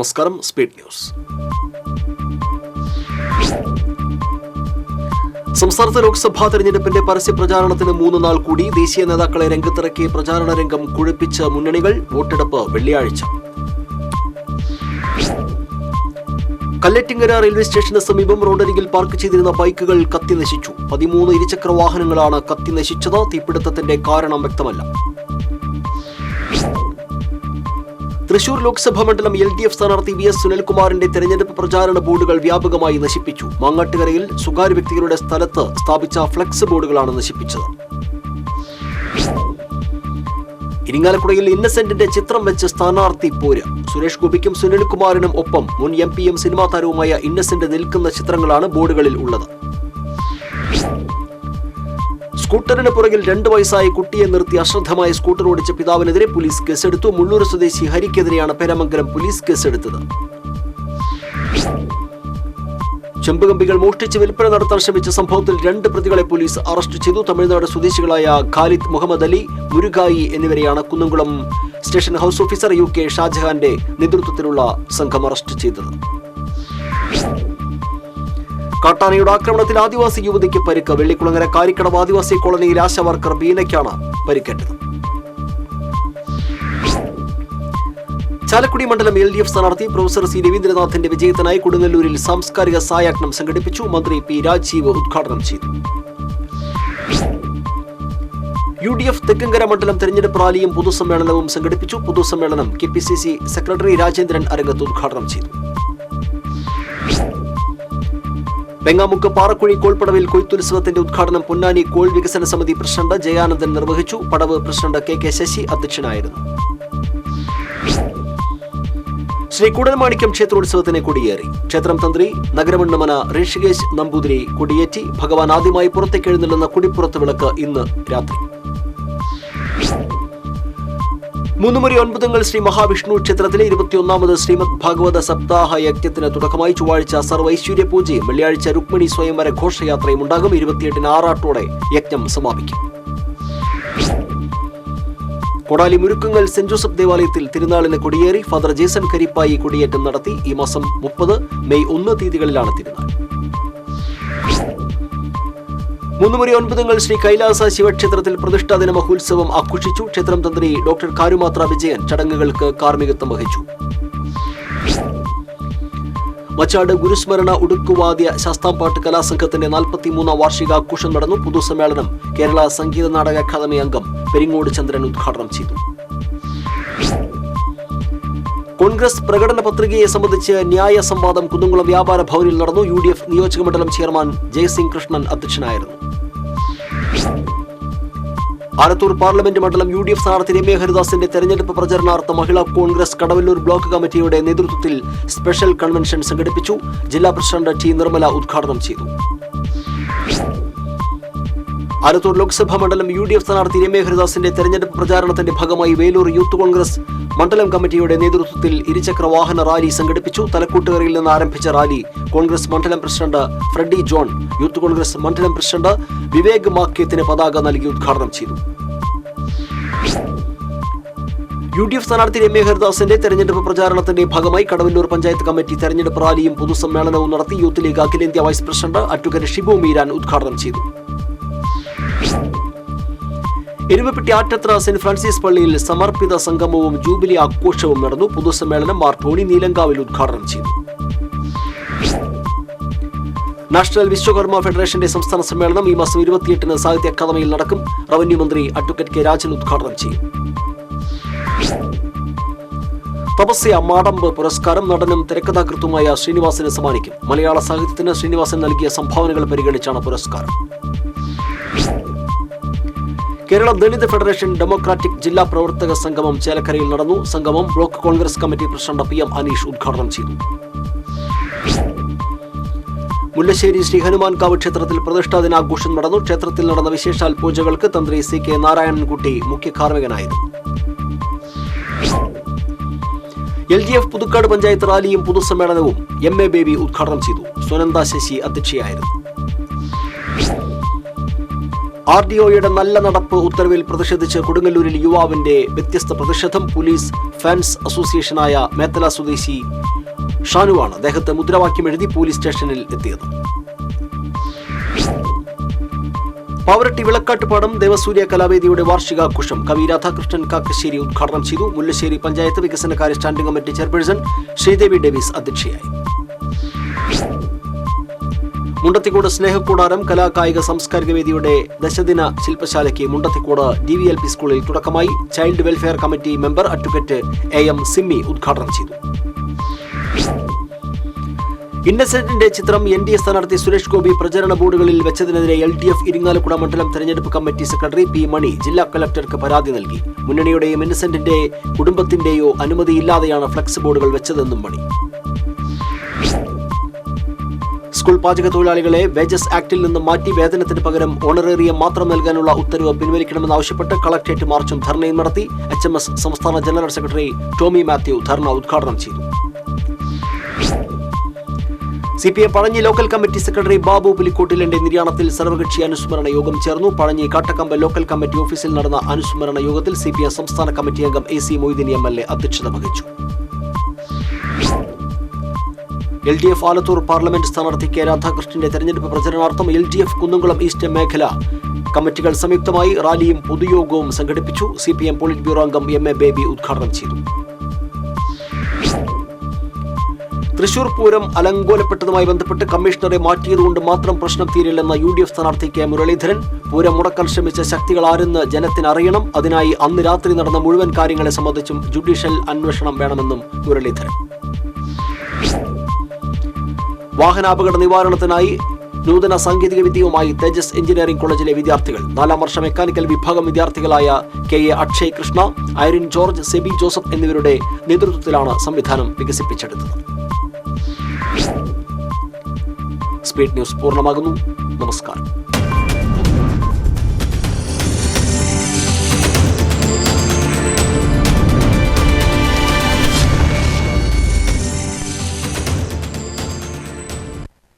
നമസ്കാരം. Speed news. സംസ്ഥാനത്ത് ലോക്സഭാ തെരഞ്ഞെടുപ്പിന്റെ പരസ്യ പ്രചാരണത്തിന് 3 നാൾ കൂടി. ദേശീയ നേതാക്കളെ രംഗത്തിറക്കി പ്രചാരണ രംഗം കുഴപ്പിച്ച മുന്നണികൾ. വോട്ടെടുപ്പ് വെള്ളിയാഴ്ച. കല്ലറ്റിങ്ങര റെയിൽവേ സ്റ്റേഷന് സമീപം റോഡരികിൽ പാർക്ക് ചെയ്തിരുന്ന ബൈക്കുകൾ കത്തിനശിച്ചു. 13 ഇരുചക്ര വാഹനങ്ങളാണ് കത്തിനശിച്ചത്. തീപിടുത്തത്തിന്റെ കാരണം വ്യക്തമല്ല. തൃശൂർ ലോക്സഭാ മണ്ഡലം LDF സ്ഥാനാർത്ഥി VS സുനിൽകുമാറിന്റെ തെരഞ്ഞെടുപ്പ് പ്രചാരണ ബോർഡുകൾ വ്യാപകമായി നശിപ്പിച്ചു. മാങ്ങാട്ടുകരയിൽ സ്വകാര്യ വ്യക്തികളുടെ സ്ഥലത്ത് സ്ഥാപിച്ച ഫ്ലെക്സ് ബോർഡുകളാണ് നശിപ്പിച്ചത്. ഇരിങ്ങാലക്കുടയിൽ ഇന്നസെന്റിന്റെ ചിത്രം വെച്ച് സ്ഥാനാർത്ഥി പോര്. സുരേഷ് ഗോപിക്കും സുനിൽകുമാറിനും ഒപ്പം മുൻ MP-യും സിനിമാ താരവുമായ ഇന്നസെന്റ് നിൽക്കുന്ന ചിത്രങ്ങളാണ് ബോർഡുകളിൽ ഉള്ളത്. സ്കൂട്ടറിന് പുറകിൽ 2 വയസ്സായ കുട്ടിയെ നിർത്തി അശ്രദ്ധമായി സ്കൂട്ടർ ഓടിച്ച പിതാവിനെതിരെ പോലീസ് കേസെടുത്തു. മുള്ളൂർ സ്വദേശി ഹരിക്കെതിരെയാണ് പേരാമംഗലം പോലീസ് കേസെടുത്തത്. ചെമ്പുകമ്പികൾ മോഷ്ടിച്ച് വിൽപ്പന നടത്താൻ ശ്രമിച്ച സംഭവത്തിൽ 2 പ്രതികളെ പോലീസ് അറസ്റ്റ് ചെയ്തു. തമിഴ്നാട് സ്വദേശികളായ ഖാലിദ് മുഹമ്മദ് അലി, മുരുകായി എന്നിവരെയാണ് Kunnamkulam station house officer UK ഷാജഹാന്റെ നേതൃത്വത്തിലുള്ള സംഘം അറസ്റ്റ് ചെയ്തത്. കാട്ടാനയുടെ ആക്രമണത്തിൽ ആദിവാസി യുവതിക്ക് പരിക്ക്. വെള്ളിക്കുളങ്ങര കാരിക്കടവ് ആദിവാസി കോളനിയിൽ ആശാ വർക്കർ ബീനയ്ക്കാണ് പരിക്കേറ്റത്. ചാലക്കുടി മണ്ഡലം LDF സ്ഥാനാർത്ഥി പ്രൊഫസർ C രവീന്ദ്രനാഥിന്റെ വിജയത്തിനായി കൊടുങ്ങല്ലൂരിൽ സാംസ്കാരിക സായാഹ്നം സംഘടിപ്പിച്ചു. മന്ത്രി P രാജീവ് ഉദ്ഘാടനം ചെയ്തു. UDF തെക്കങ്കര മണ്ഡലം തെരഞ്ഞെടുപ്പ് റാലിയും പൊതുസമ്മേളനവും സംഘടിപ്പിച്ചു. പൊതുസമ്മേളനം KPCC സെക്രട്ടറി രാജേന്ദ്രൻ അരങ്ങത്ത് ഉദ്ഘാടനം ചെയ്തു. വെങ്ങാമുക്ക് പാറക്കുഴി കോൾപ്പടവിൽ കൊയ്ത്തുത്സവത്തിന്റെ ഉദ്ഘാടനം പൊന്നാനി കോൾ വികസന സമിതി പ്രസിഡന്റ് ജയാനന്ദൻ നിർവഹിച്ചു. പടവ് പ്രസിഡന്റ് KK ശശി അധ്യക്ഷനായിരുന്നു. ശ്രീ കൂടൽമാണിക്യം ക്ഷേത്രോത്സവത്തിന് കൊടിയേറി. ക്ഷേത്രം തന്ത്രി നഗരമണ്ണമന ഋഷികേശ് നമ്പൂതിരി കൊടിയേറ്റി. ഭഗവാൻ ആദ്യമായി പുറത്തേക്ക് എഴുന്നള്ളുന്ന കുടിപ്പുറത്ത് വിളക്ക് ഇന്ന് രാത്രി. 3 മുറി 9 ശ്രീ മഹാവിഷ്ണു ക്ഷേത്രത്തിലെ 21ാമത് ശ്രീമദ് ഭാഗവത സപ്താഹ യജ്ഞത്തിന് തുടക്കമായി. ചൊവ്വാഴ്ച സർവൈശ്വര്യ പൂജയും വെള്ളിയാഴ്ച രുക്മിണി സ്വയംവര ഘോഷയാത്രയും ഉണ്ടാകും. 28 ആറാട്ടോടെ യജ്ഞം സമാപിക്കും. കൊടാലി മുരുക്കുങ്ങൽ സെന്റ് ജോസഫ് ദേവാലയത്തിൽ തിരുനാളിന് കൊടിയേറി. ഫാദർ ജേസൺ കരിപ്പായി കൊടിയേറ്റം നടത്തി. ഈ മാസം 30, മെയ് 1 തീയതികളിലാണ് തിരുനാൾ. 3 മുറി 9 ശ്രീ കൈലാസ ശിവക്ഷേത്രത്തിൽ പ്രതിഷ്ഠാ ദിന മഹോത്സവം ആഘോഷിച്ചു. ക്ഷേത്രം തന്ത്രി ഡോക്ടർ കാരുമാത്ര വിജയൻ ചടങ്ങുകൾക്ക് കാർമ്മികത്വം വഹിച്ചു. മച്ചാട് ഗുരുസ്മരണ ഉടുക്കുവാദ്യ ശാസ്താംപാട്ട് കലാസംഘത്തിന്റെ 43ാം വാർഷികാഘോഷം നടന്നു. പൊതുസമ്മേളനം കേരള സംഗീത നാടക അക്കാദമി അംഗം പെരിങ്ങോട് ചന്ദ്രൻ ഉദ്ഘാടനം ചെയ്തു. കോൺഗ്രസ് പ്രകടന പത്രികയെ സംബന്ധിച്ച് ന്യായ സംവാദം കുന്നംകുളം വ്യാപാര ഭവനിൽ നടന്നു. UDF നിയോജക മണ്ഡലം ചെയർമാൻ ജയസിംഗ് കൃഷ്ണൻ അധ്യക്ഷനായിരുന്നു. ആലത്തൂർ പാർലമെന്റ് മണ്ഡലം UDF സ്ഥാനാർത്ഥി രമ്യ ഹരിദാസിന്റെ തെരഞ്ഞെടുപ്പ് പ്രചരണാർത്ഥം മഹിളാ കോൺഗ്രസ് കടവല്ലൂർ ബ്ലോക്ക് കമ്മിറ്റിയുടെ നേതൃത്വത്തിൽ സ്പെഷ്യൽ കൺവെൻഷൻ സംഘടിപ്പിച്ചു. ജില്ലാ പ്രസിഡന്റ് T നിർമ്മല ഉദ്ഘാടനം ചെയ്തു. ആലത്തൂർ ലോക്സഭാ മണ്ഡലം UDF സ്ഥാനാർത്ഥി രമ്യ ഹരിദാസിന്റെ തെരഞ്ഞെടുപ്പ് പ്രചാരണത്തിന്റെ ഭാഗമായി വേലൂർ യൂത്ത് കോൺഗ്രസ് മണ്ഡലം കമ്മിറ്റിയുടെ നേതൃത്വത്തിൽ ഇരുചക്ര വാഹന റാലി സംഘടിപ്പിച്ചു. തലക്കൂട്ടുകരയിൽ നിന്ന് ആരംഭിച്ച റാലി കോൺഗ്രസ് മണ്ഡലം പ്രസിഡന്റ് ഫ്രെഡി ജോൺ, യൂത്ത് കോൺഗ്രസ് മണ്ഡലം പ്രസിഡന്റ് വിവേക് മാക്യത്തിന് പതാക നൽകി ഉദ്ഘാടനം ചെയ്തു. UDF സ്ഥാനാർത്ഥി രമ്യ ഹരിദാസിന്റെ തെരഞ്ഞെടുപ്പ് പ്രചാരണത്തിന്റെ ഭാഗമായി കടവല്ലൂർ പഞ്ചായത്ത് കമ്മിറ്റി തെരഞ്ഞെടുപ്പ് റാലിയും പൊതുസമ്മേളനവും നടത്തി. യൂത്ത് ലീഗ് അഖിലേന്ത്യാ vice president advocate Shibu Meeran ഉദ്ഘാടനം ചെയ്തു. എരുമപ്പെട്ടി ആറ്റത്ര സെന്റ് ഫ്രാൻസിസ് പള്ളിയിൽ സമർപ്പിത സംഗമവും ജൂബിലി ആഘോഷവും നടന്നു. പൊതുസമ്മേളനം മാർ ടോണി നീലങ്കാവിൽ ഉദ്ഘാടനം ചെയ്തു. നാഷണൽ വിശ്വകർമ്മ ഫെഡറേഷന്റെ സംസ്ഥാന സമ്മേളനം ഈ മാസം 28-ന് സാഹിത്യ അക്കാദമിയിൽ നടക്കും. റവന്യൂ മന്ത്രി അഡ്വക്കേറ്റ് K രാജൻ ഉദ്ഘാടനം ചെയ്യും. തപസ്യ മാടമ്പ് പുരസ്കാരം നടനും തിരക്കഥാകൃത്തുമായ ശ്രീനിവാസന് സമ്മാനിക്കും. മലയാള സാഹിത്യത്തിന് ശ്രീനിവാസൻ നൽകിയ സംഭാവനകൾ പരിഗണിച്ചാണ് പുരസ്കാരം. കേരള ദളിത് ഫെഡറേഷൻ ഡെമോക്രാറ്റിക് ജില്ലാ പ്രവർത്തക സംഗമം ചേലക്കരയിൽ നടന്നു. സംഗമം block Congress committee president PM Aneesh ഉദ്ഘാടനം ചെയ്തു. മുല്ലശ്ശേരി ശ്രീ ഹനുമാൻകാവ് ക്ഷേത്രത്തിൽ പ്രതിഷ്ഠാ ദിനാഘോഷം നടന്നു. ക്ഷേത്രത്തിൽ നടന്ന വിശേഷാൽ പൂജകൾക്ക് തന്ത്രി CK നാരായണൻകുട്ടി മുഖ്യ കാർമ്മികനായിരുന്നു. LDF പുതുക്കാട് പഞ്ചായത്ത് റാലിയും പൊതുസമ്മേളനവും MA ബേബി ഉദ്ഘാടനം ചെയ്തു. സുനന്ദ ശശി അധ്യക്ഷയായിരുന്നു. RDOയുടെ നല്ല നടപ്പ് ഉത്തരവിൽ പ്രതിഷേധിച്ച് കൊടുങ്ങല്ലൂരിൽ യുവാവിന്റെ വ്യത്യസ്ത പ്രതിഷേധം. പോലീസ് ഫാൻസ് അസോസിയേഷനായ മേത്തല സ്വദേശി ഷാനുവാണ് ദേഹത്ത് മുദ്രാവാക്യം എഴുതി പോലീസ് സ്റ്റേഷനിൽ എത്തിയത്. പാവറട്ടി വിളക്കാട്ടുപാടം ദേവസൂര്യ കലാവേദിയുടെ വാർഷികാഘോഷം കവി രാധാകൃഷ്ണൻ കാക്കശ്ശേരി ഉദ്ഘാടനം ചെയ്തു. മുല്ലശ്ശേരി പഞ്ചായത്ത് വികസനകാര്യ standing committee chairperson Sreedevi Davis അധ്യക്ഷയായി. മുണ്ടത്തിക്കോട് സ്നേഹക്കൂടാരം കലാകായിക സാംസ്കാരിക വേദിയുടെ ദശദിന ശില്പശാലയ്ക്ക് മുണ്ടത്തിക്കോട് DVLP സ്കൂളിൽ തുടക്കമായി. Child welfare committee member advocate AM സിമ്മി ഉദ്ഘാടനം ചെയ്തു. ഇന്നസെന്റിന്റെ ചിത്രം NDA സ്ഥാനാർത്ഥി സുരേഷ് ഗോപി പ്രചരണ ബോർഡുകളിൽ വെച്ചതിനെതിരെ LDF ഇരിങ്ങാലക്കുട മണ്ഡലം തെരഞ്ഞെടുപ്പ് കമ്മിറ്റി സെക്രട്ടറി P മണി ജില്ലാ കലക്ടർക്ക് പരാതി നൽകി. മുന്നണിയുടെയും ഇന്നസെന്റിന്റെ കുടുംബത്തിന്റെയോ അനുമതിയില്ലാതെയാണ് ഫ്ലക്സ് ബോർഡുകൾ വെച്ചതെന്നും മണി. സ്കൂൾ പാചക തൊഴിലാളികളെ വേജസ് ആക്ടിൽ നിന്ന് മാറ്റി വേതനത്തിന് പകരം ഓണറേറിയം മാത്രം നൽകാനുള്ള ഉത്തരവ് പിൻവലിക്കണമെന്നാവശ്യപ്പെട്ട് കളക്ടറേറ്റ് മാർച്ചും ധർണയും നടത്തി. HMS സംസ്ഥാന ജനറൽ സെക്രട്ടറി ടോമി മാത്യു ധർണ ഉദ്ഘാടനം ചെയ്തു. CPM Pazhanji local committee secretary Babu പുലിക്കോട്ടിലിന്റെ നിര്യാണത്തിൽ സർവകക്ഷി അനുസ്മരണ യോഗം ചേർന്നു. പഴഞ്ഞി കാട്ടക്കമ്പ് ലോക്കൽ കമ്മിറ്റി ഓഫീസിൽ നടന്ന അനുസ്മരണ യോഗത്തിൽ CPM സംസ്ഥാന കമ്മിറ്റി അംഗം AC മൊയ്തീൻ MLA അധ്യക്ഷത വഹിച്ചു. LDF ആലത്തൂർ പാർലമെന്റ് സ്ഥാനാർത്ഥി K രാധാകൃഷ്ണന്റെ തെരഞ്ഞെടുപ്പ് പ്രചരണാർത്ഥം LDF കുന്നംകുളം ഈസ്റ്റ് മേഖല കമ്മിറ്റികൾ സംയുക്തമായി റാലിയും പൊതുയോഗവും സംഘടിപ്പിച്ചു. CPM പോളിറ്റ് ബ്യൂറോ അംഗം MA ബേബി ഉദ്ഘാടനം ചെയ്തു. തൃശൂർ പൂരം അലങ്കോലപ്പെട്ടതുമായി ബന്ധപ്പെട്ട് കമ്മീഷണറെ മാറ്റിയതുകൊണ്ട് മാത്രം പ്രശ്നം തീരില്ലെന്ന UDF സ്ഥാനാർത്ഥി K മുരളീധരൻ. പൂരം മുടക്കാൻ ശ്രമിച്ച ശക്തികൾ ആരെന്ന് ജനത്തിന് അറിയണം. അതിനായി അന്ന് രാത്രി നടന്ന മുഴുവൻ കാര്യങ്ങളെ സംബന്ധിച്ചും ജുഡീഷ്യൽ അന്വേഷണം വേണമെന്നും മുരളീധരൻ. വാഹനാപകട നിവാരണത്തിനായി നൂതന സാങ്കേതിക വിദ്യയുമായി തേജസ് എഞ്ചിനീയറിംഗ് കോളേജിലെ വിദ്യാർത്ഥികൾ. 4ാം വർഷ മെക്കാനിക്കൽ വിഭാഗം വിദ്യാർത്ഥികളായ KA Akshay Krishna, Irene George, SEBI Joseph എന്നിവരുടെ നേതൃത്വത്തിലാണ് സംവിധാനം വികസിപ്പിച്ചെടുത്തത്. സ്പീഡ് ന്യൂസ് പൂർണ്ണമാകുന്നു. നമസ്കാരം.